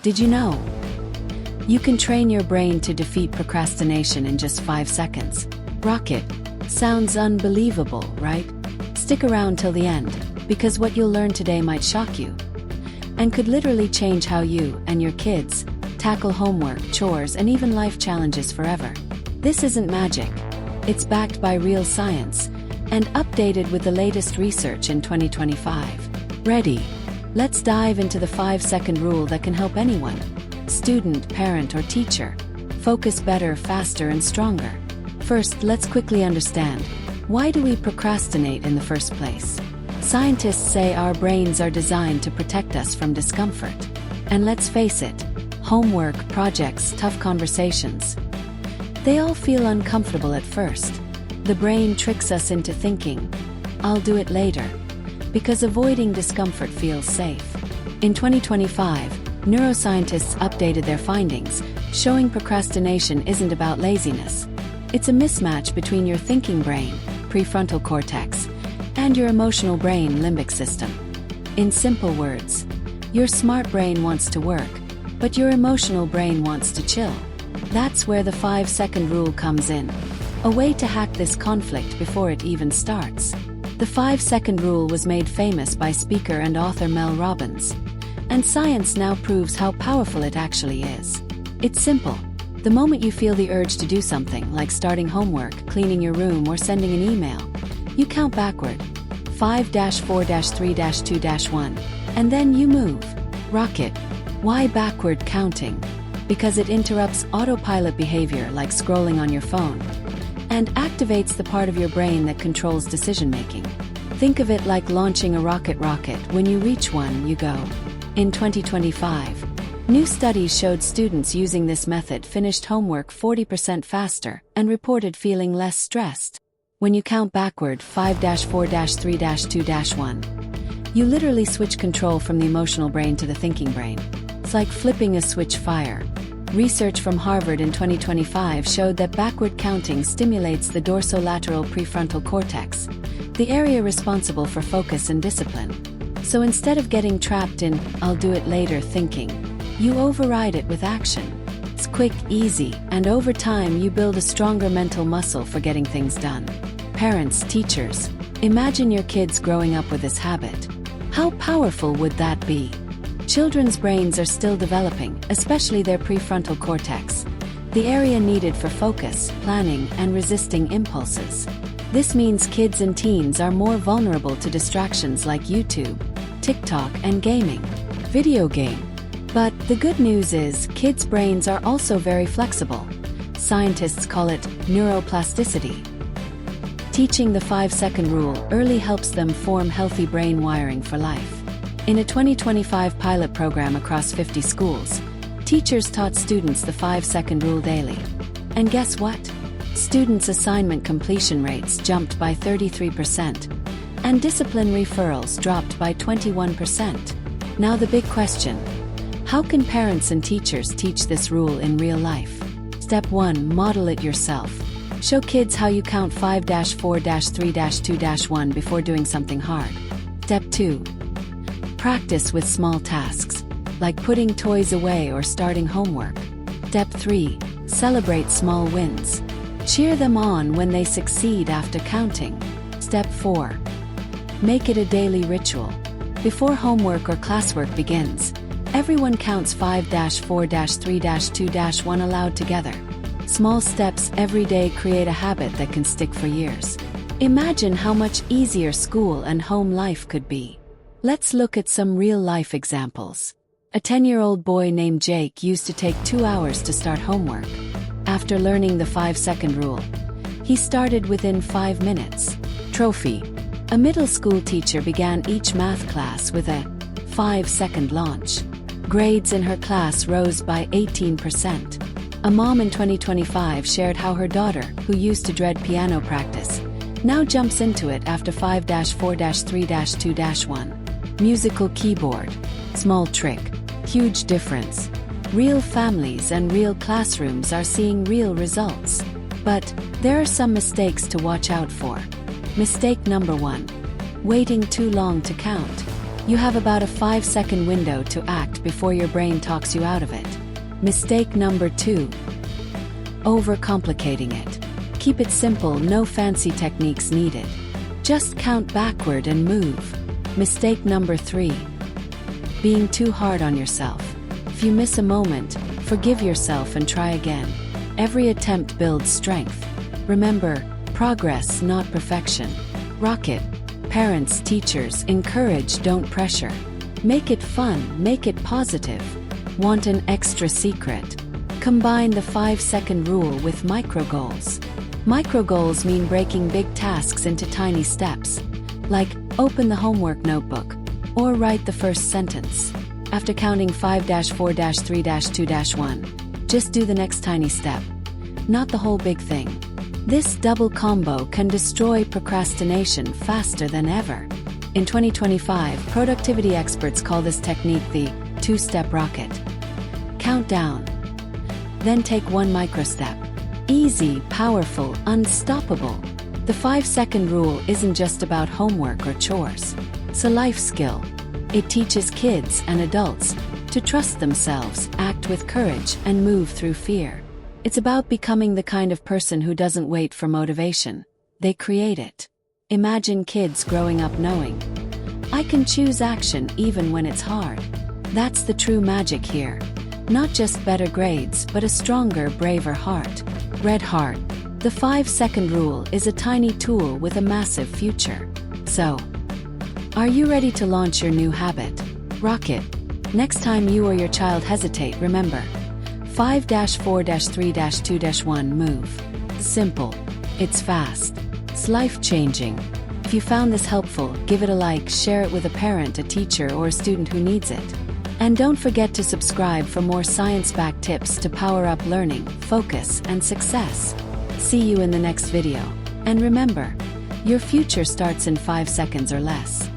Did you know? You can train your brain to defeat procrastination in just 5 seconds. Rocket. Sounds unbelievable, right? Stick around till the end, because what you'll learn today might shock you, and could literally change how you and your kids tackle homework, chores, and even life challenges forever. This isn't magic. It's backed by real science and updated with the latest research in 2025. Ready? Let's dive into the 5-second rule that can help anyone, student, parent, or teacher, focus better, faster, and stronger. First, let's quickly understand, why do we procrastinate in the first place? Scientists say our brains are designed to protect us from discomfort. And let's face it, homework, projects, tough conversations, they all feel uncomfortable at first. The brain tricks us into thinking, I'll do it later, because avoiding discomfort feels safe. In 2025, neuroscientists updated their findings, showing procrastination isn't about laziness. It's a mismatch between your thinking brain, prefrontal cortex, and your emotional brain, limbic system. In simple words, your smart brain wants to work, but your emotional brain wants to chill. That's where the 5-second rule comes in, a way to hack this conflict before it even starts. The 5-second rule was made famous by speaker and author Mel Robbins, and science now proves how powerful it actually is. It's simple. The moment you feel the urge to do something, like starting homework, cleaning your room, or sending an email, you count backward, 5-4-3-2-1, and then you move. Rocket. Why backward counting? Because it interrupts autopilot behavior like scrolling on your phone, and activates the part of your brain that controls decision-making. Think of it like launching a rocket. When you reach one, you go. In 2025, new studies showed students using this method finished homework 40% faster and reported feeling less stressed. When you count backward, 5-4-3-2-1, you literally switch control from the emotional brain to the thinking brain. It's like flipping a switch fire. Research from Harvard in 2025 showed that backward counting stimulates the dorsolateral prefrontal cortex, the area responsible for focus and discipline. So instead of getting trapped in, I'll do it later thinking, you override it with action. It's quick, easy, and over time you build a stronger mental muscle for getting things done. Parents, teachers, imagine your kids growing up with this habit. How powerful would that be? Children's brains are still developing, especially their prefrontal cortex, the area needed for focus, planning, and resisting impulses. This means kids and teens are more vulnerable to distractions like YouTube, TikTok, and gaming. Video game. But the good news is, kids' brains are also very flexible. Scientists call it neuroplasticity. Teaching the 5-second rule early helps them form healthy brain wiring for life. In a 2025 pilot program across 50 schools, teachers taught students the 5-second rule daily. And guess what? Students' assignment completion rates jumped by 33%, and discipline referrals dropped by 21%. Now the big question: how can parents and teachers teach this rule in real life? Step 1. Model it yourself. Show kids how you count 5-4-3-2-1 before doing something hard. Step 2. Practice with small tasks, like putting toys away or starting homework. Step 3. Celebrate small wins. Cheer them on when they succeed after counting. Step 4. Make it a daily ritual. Before homework or classwork begins, everyone counts 5-4-3-2-1 aloud together. Small steps every day create a habit that can stick for years. Imagine how much easier school and home life could be. Let's look at some real-life examples. A 10-year-old boy named Jake used to take 2 hours to start homework. After learning the 5-second rule, he started within 5 minutes. Trophy. A middle school teacher began each math class with a 5-second launch. Grades in her class rose by 18%. A mom in 2025 shared how her daughter, who used to dread piano practice, now jumps into it after 5-4-3-2-1. Musical keyboard. Small trick, huge difference. Real families and real classrooms are seeing real results. But there are some mistakes to watch out for. Mistake number 1. Waiting too long to count. You have about a 5-second window to act before your brain talks you out of it. Mistake number 2. Overcomplicating it. Keep it simple, no fancy techniques needed. Just count backward and move. Mistake number 3. Being too hard on yourself. If you miss a moment, forgive yourself and try again. Every attempt builds strength. Remember, progress, not perfection. Rock it. Parents, teachers, encourage, don't pressure. Make it fun, make it positive. Want an extra secret? Combine the 5-second rule with micro goals. Micro goals mean breaking big tasks into tiny steps, like open the homework notebook or write the first sentence. After counting 5-4-3-2-1, just do the next tiny step, not the whole big thing. This double combo can destroy procrastination faster than ever. In 2025, productivity experts call this technique the 2-step rocket. Count down, then take one micro step. Easy, powerful, unstoppable. The 5-second rule isn't just about homework or chores. It's a life skill. It teaches kids and adults to trust themselves, act with courage, and move through fear. It's about becoming the kind of person who doesn't wait for motivation. They create it. Imagine kids growing up knowing, I can choose action even when it's hard. That's the true magic here. Not just better grades, but a stronger, braver heart. Red heart. The 5-second rule is a tiny tool with a massive future. So, are you ready to launch your new habit? Rock it. Next time you or your child hesitate, remember, 5-4-3-2-1 move. Simple. It's fast. It's life-changing. If you found this helpful, give it a like, share it with a parent, a teacher, or a student who needs it. And don't forget to subscribe for more science-backed tips to power up learning, focus, and success. See you in the next video. And remember, your future starts in 5 seconds or less.